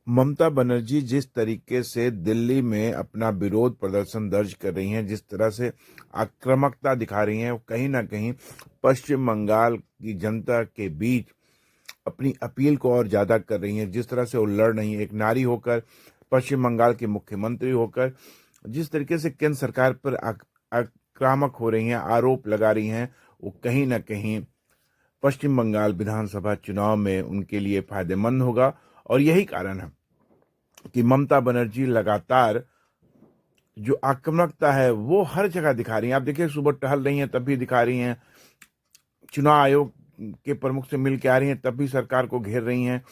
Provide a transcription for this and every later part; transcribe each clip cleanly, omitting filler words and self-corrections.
ममता बनर्जी जिस तरीके से दिल्ली में अपना विरोध प्रदर्शन दर्ज कर रही हैं, जिस तरह से आक्रामकता दिखा रही हैं, वो कहीं ना कहीं पश्चिम बंगाल की जनता के बीच अपनी अपील को और ज्यादा कर रही हैं। जिस तरह से वो लड़ रही हैं, एक नारी होकर, पश्चिम बंगाल की मुख्यमंत्री होकर, जिस तरीके से केंद्र सरकार पर आक्रामक हो रही हैं, आरोप लगा रही हैं, वो कहीं ना कहीं पश्चिम बंगाल विधानसभा चुनाव में उनके लिए फायदेमंद होगा। और यही कारण है कि ममता बनर्जी लगातार जो आक्रामकता है वो हर जगह दिखा रही हैं। आप देखिए, सुबह टहल रही हैं तब भी दिखा रही हैं, चुनाव आयोग के प्रमुख से मिल के आ रही हैं तब भी सरकार को घेर रही हैं,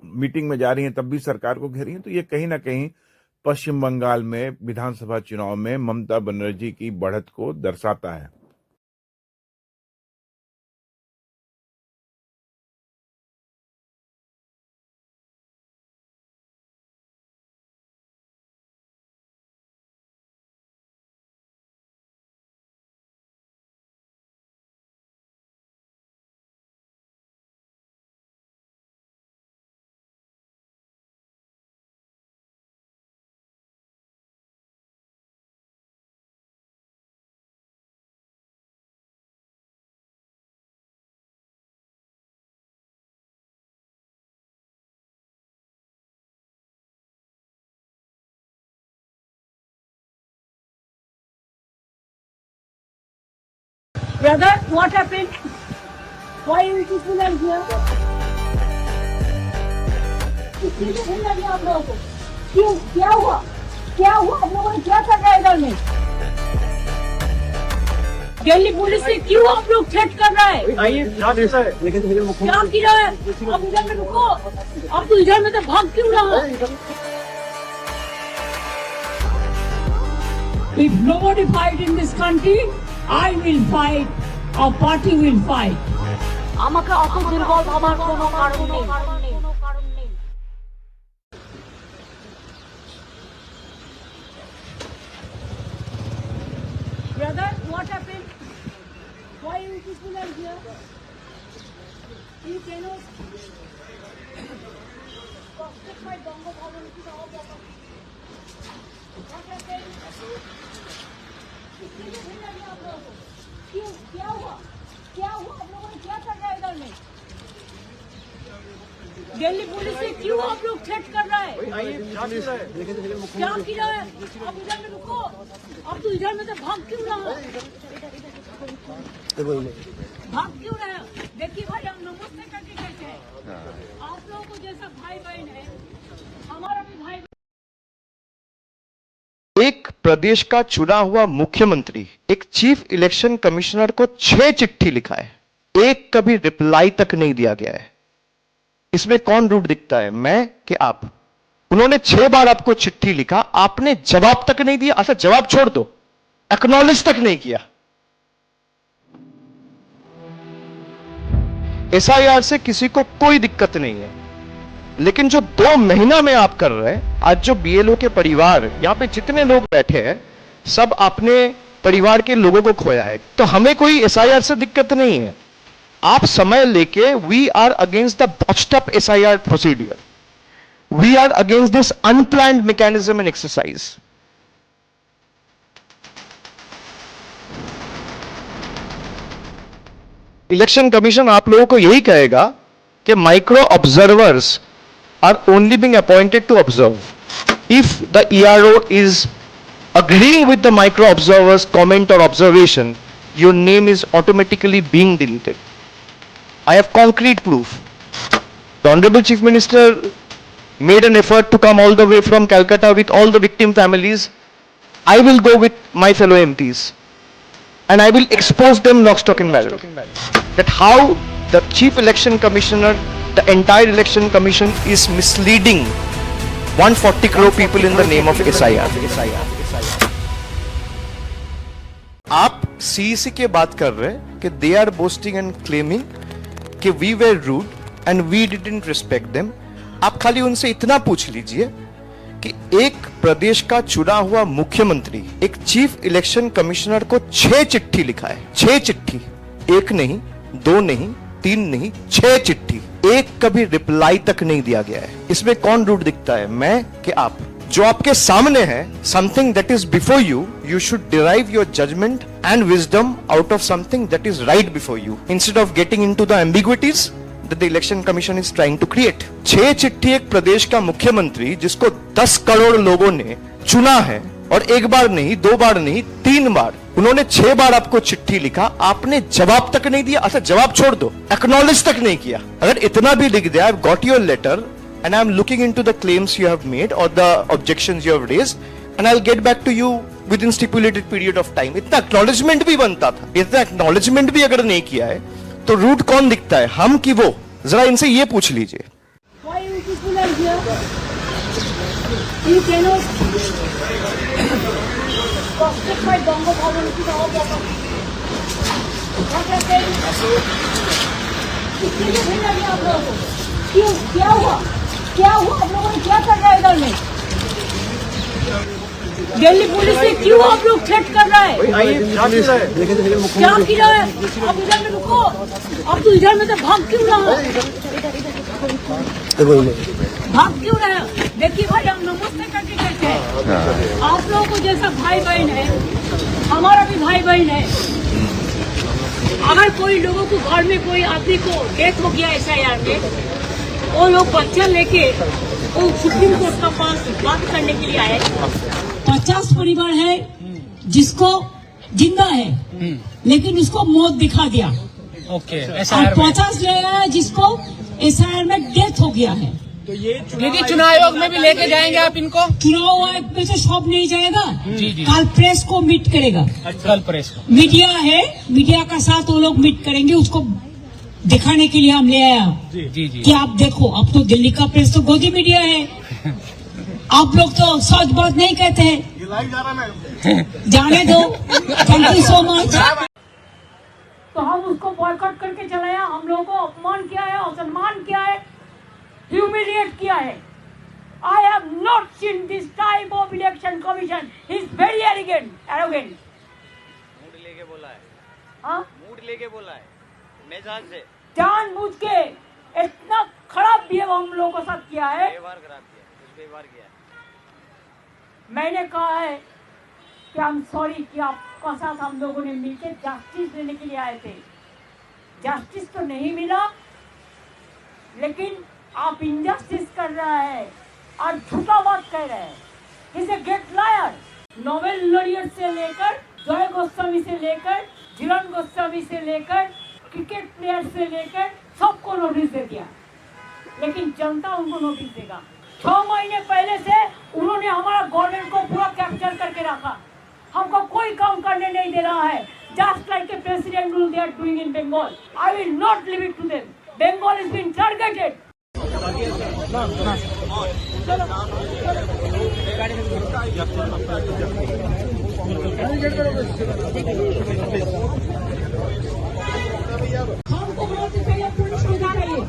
मीटिंग में जा रही हैं तब भी सरकार को घेर रही हैं। तो ये कहीं ना कहीं पश्चिम बंगाल में विधानसभा चुनाव में ममता बनर्जी की बढ़त को दर्शाता है। Brother, what happened? Why you people are here? किसने भूल लगी आप लोगों को? क्यों? क्या हुआ? क्या हुआ? आप लोगों ने क्या कर रहा है इधर में? दिल्ली पुलिस से क्यों आप लोग थ्रेट कर रहा है? क्या की रहा है? आप इधर में रुको। आप तो इधर में तो भाग क्यों रहा है? If nobody fight in this country, I will fight. Our party will fight. আমাকে অত দুর্বল ভাবার কোনো কারণ নেই। Brother, what happened? Why you people are here? You cannot prosecute my Dongo Bhavan to the whole property. What happened? किसने भूल लगी आप लोगों को? क्यों? क्या हुआ? क्या हुआ? आप लोगों ने क्या कर रहा है इधर में? दिल्ली पुलिस से क्यों आप लोग थ्रेट कर रहा है? क्या की रहा है? आप इधर में रुको। आप तो इधर में तो भाग क्यों रहा है? भाग क्यों रहा है? देखिए भाई, हम नमस्ते करके कहते हैं, आप लोगों को जैसा भाई बहन है, हमारा भी भाई। एक प्रदेश का चुना हुआ मुख्यमंत्री एक चीफ इलेक्शन कमिश्नर को 6 चिट्ठी लिखा है, एक कभी रिप्लाई तक नहीं दिया गया है। इसमें कौन रूट दिखता है, मैं कि आप? उन्होंने 6 बार आपको चिट्ठी लिखा, आपने जवाब तक नहीं दिया। अच्छा, जवाब छोड़ दो, एक्नॉलेज तक नहीं किया। एसआईआर से किसी को कोई दिक्कत नहीं है, लेकिन जो 2 महीना में आप कर रहे हैं, आज जो बीएलओ के परिवार, यहां पे जितने लोग बैठे हैं, सब अपने परिवार के लोगों को खोया है। तो हमें कोई एसआईआर से दिक्कत नहीं है। आप समय लेके, we are against the botched up SIR procedure, we are against this unplanned mechanism and exercise. Election commission आप लोगों को यही कहेगा कि micro observers are only being appointed to observe. If the ERO is agreeing with the micro observer's comment or observation, your name is automatically being deleted. I have concrete proof. The Honorable Chief Minister made an effort to come all the way from Calcutta with all the victim families. I will go with my fellow MPs and I will expose them lock, stock and barrel. That how the Chief Election Commissioner, the entire election commission is misleading 140 crore people in the name of SIR. आप CEC के बात कर रहे हैं कि they are boasting and claiming कि we were rude and we didn't respect them. आप खाली उनसे इतना पूछ लीजिए कि एक प्रदेश का चुना हुआ मुख्यमंत्री एक चीफ इलेक्शन कमिश्नर को 6 चिट्ठी लिखा है। 6 चिट्ठी, एक नहीं, 2 नहीं, 3 नहीं 6 चिट्ठी, एक कभी रिप्लाई तक नहीं दिया गया है। इसमें कौन रूट दिखता है, मैं कि आप? जो आपके सामने है, something that is before you, you should derive your judgment and wisdom out of something that is right before you, instead of getting into the ambiguities that the election commission is trying to create। 6 चिट्ठी एक प्रदेश का मुख्यमंत्री जिसको 10 करोड़ लोगों ने चुना है, और एक बार नहीं, 2 बार नहीं, 3 बार, उन्होंने 6 बार आपको चिट्ठी लिखा, आपने जवाब तक नहीं दिया। अच्छा जवाब छोड़ दो, एक्नॉलेज तक नहीं किया। अगर इतना भी लिख दिया, I have got your letter and I am looking into the claims you have made or the objections you have raised and I will get back to you within stipulated period of time. इतना acknowledgement भी बनता था। इतना acknowledgement भी अगर नहीं किया है तो रूट कौन दिखता है, हम कि वो? जरा इनसे ये पूछ लीजिए। Why you people are here? You cannot prospect my Bongo Bhavan to the property. What are they? किसने भेजा गया आप लोगों को? क्यों? क्या हुआ? क्या हुआ? आप लोगों ने क्या कर रहा है इधर में? दिल्ली पुलिस से क्यों आप लोग थ्रेट कर रहा है? क्या किया है? आप इधर में रुको। आप तो इधर में तो भाग क्यों रहा है? भाग क्यों रहा है? देखिए भाई, हम नमस्ते करके कहते हैं, आप लोगों को जैसा भाई बहन है, हमारा भी भाई बहन है। अगर कोई लोगों को घर में कोई आदमी को डेथ हो गया SIR में, वो लोग बच्चा लेके वो सुप्रीम कोर्ट का पास बात करने के लिए आए। 50 परिवार है जिसको जिंदा है लेकिन उसको मौत दिखा दिया, और 50 ले आया जिसको SIR में डेथ हो गया है। तो ये चुनाव आयोग में भी लेके जाएंगे आप इनको? चुनाव आयोग में तो सब नहीं जाएगा। जी। कल प्रेस को मीट करेगा। कल प्रेस को मीडिया है, मीडिया का साथ वो लोग मीट करेंगे, उसको दिखाने के लिए हम ले आया जी। कि आप देखो। अब तो दिल्ली का प्रेस तो गोदी मीडिया है, आप लोग तो सच बात नहीं कहते हैं। जाने दो। Thank you so much. तो हम उसको बॉयकॉट करके चले आए। हम लोगों को अपमान किया है, असम्मान किया है, ह्यूमिलिएट किया है। I have not seen this type of election commission. He is very arrogant. Mood लेके बोला है। हाँ? मूड लेके बोला है, मिजाज से। जानबूझ के इतना खराब बिहेव हम लोगों के साथ किया है। व्यवहार खराब किया, दुष्व्यवहार किया। मैंने कहा है कि हम सॉरी कि आपका साथ हम लोगों ने मिलकर जस्टिस देने के लिए आए थे। जस्टिस तो नहीं मिला, लेकिन आप इंजस्टिस कर रहा है और झूठा बात कह रहे हैं। Is a great liar. Nobel laureate से लेकर जय गोस्वामी से लेकर झिलन गोस्वामी से लेकर क्रिकेट प्लेयर से लेकर सबको नोटिस दे दिया, लेकिन जनता उनको नोटिस देगा। 6 महीने पहले से उन्होंने हमारा गवर्नमेंट को पूरा कैप्चर करके रखा, हमको कोई काम करने नहीं दे रहा है। Just like a president rule they are doing in Bengal. I will not leave it to them. Bengal is been targeted. हमको बहुत पहले पुलिस उठा रही है,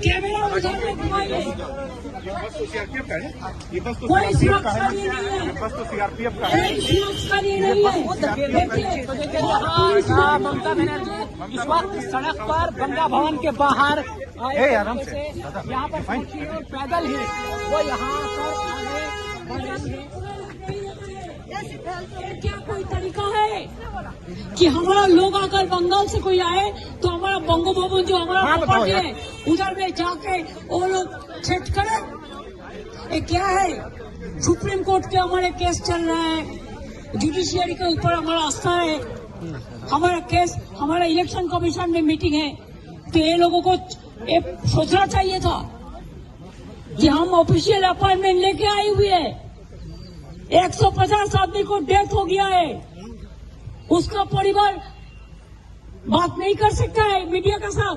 कैमरा उठा के घुमाइए। कोई सुरक्षा नहीं है, कोई सुरक्षा नहीं है। ममता बनर्जी इस वक्त सड़क पर गंगा भवन के बाहर आराम से यहाँ पर पहुंची और पैदल ही वो यहाँ पर आगे बढ़ रही है। क्या कोई तरीका है कि हमारा लोग अगर बंगाल से कोई आए तो हमारा बंगो भवन जो हमारा प्रॉपर्टी है उधर में जाके वो लोग थ्रेट करे? ये क्या है? सुप्रीम कोर्ट के हमारे केस चल रहा है, जुडिशियरी के ऊपर हमारा आस्था है, हमारा केस, हमारा इलेक्शन कमीशन में मीटिंग है। तो ये लोगों को ये सोचना चाहिए था कि हम ऑफिशियल अपॉइंटमेंट लेके आई हुई है, 150 आदमी को डेथ हो गया है, उसका परिवार बात नहीं कर सकता है मीडिया के साथ।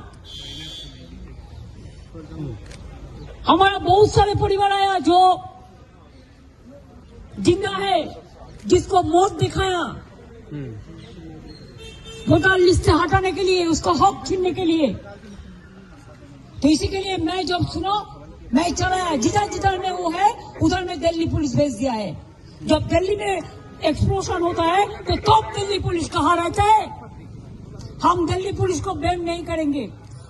हमारा बहुत सारे परिवार आया जो जिंदा है, जिसको मौत दिखाया वोटर लिस्ट से हटाने के लिए, उसका हक छीनने के लिए। तो इसी के लिए मैं जब सुनो मैं चला, जिधर जिधर में वो है उधर में दिल्ली पुलिस भेज दिया है। जब दिल्ली में एक्सप्लोजन होता है तो दिल्ली पुलिस कहाँ रहता है? हम दिल्ली पुलिस को ब्लेम नहीं करेंगे,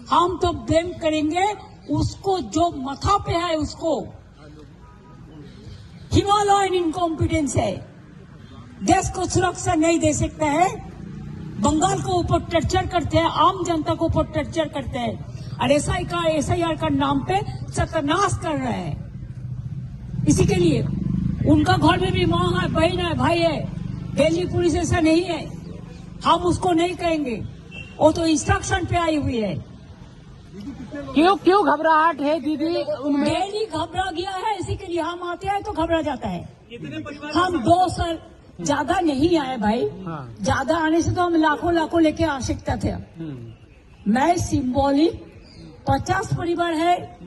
हम तो ब्लेम करेंगे उसको जो माथा पे है, उसको हिमालयन इनकॉम्पिटेंस है, देश को सुरक्षा नहीं दे सकता है, बंगाल को ऊपर टर्चर करते हैं, आम जनता को ऊपर टर्चर करते हैं और SIR का नाम पे सत्यानाश कर रहे हैं। इसी के लिए उनका घर में भी माँ है, बहन है, भाई है। दिल्ली पुलिस ऐसा नहीं है, हम उसको नहीं कहेंगे, वो तो इंस्ट्रक्शन पे आई हुई है। क्यों घबराहट है दीदी उनमें? दिल्ली घबरा गया है, इसी के लिए हम आते हैं तो घबरा जाता है। हम 2 साल ज्यादा नहीं आए भाई, ज्यादा आने से तो हम लाखों लेके आ सकते थे। मैं सिंबॉलिक 50 परिवार है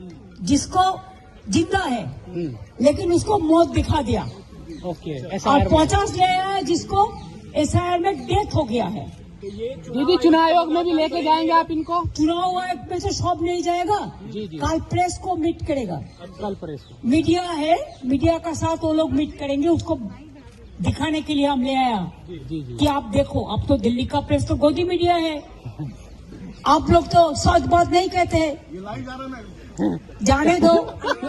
जिसको जिंदा है लेकिन उसको मौत दिखा दिया, ओके। और 50 ले आए जिसको SIR में डेथ हो गया है। दीदी चुनाव आयोग में भी लेके जाएंगे आप इनको? चुनाव आयोग में से सब नहीं जाएगा, जी। कल प्रेस को मीट करेगा, कल प्रेस को। मीडिया है, मीडिया का साथ वो लोग मीट करेंगे, उसको दिखाने के लिए हम ले आया कि आप देखो, अब तो दिल्ली का प्रेस तो गोदी मीडिया है, आप लोग तो सच बात नहीं कहते हैं, जाने दो।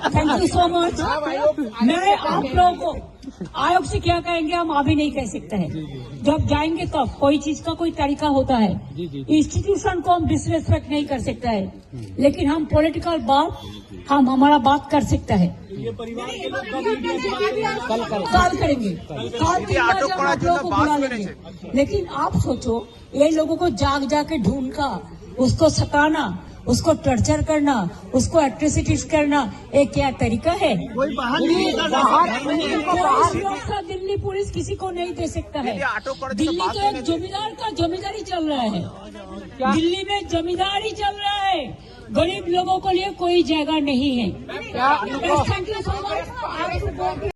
Thank you so much. मैं आप लोगों को आयोग से क्या कहेंगे हम अभी नहीं कह सकते हैं, जब जाएंगे तब। कोई चीज का कोई तरीका होता है, इंस्टीट्यूशन को हम डिसरेस्पेक्ट नहीं कर सकता है, लेकिन हम पॉलिटिकल बात हम हमारा बात कर सकता है। कल करेंगे, कल आप लोगों को बुला लेंगे। लेकिन आप सोचो, ये लोगों को जाग जाके ढूंढकर उसको सताना, उसको टॉर्चर करना, उसको एट्रोसिटीज करना, ये क्या तरीका है? दिल्ली पुलिस किसी को नहीं दे सकता है। दिल्ली तो एक जमींदार का जमींदारी चल रहा है, दिल्ली में जमींदारी चल रहा है, गरीब लोगों के लिए कोई जगह नहीं है। Thank you so much.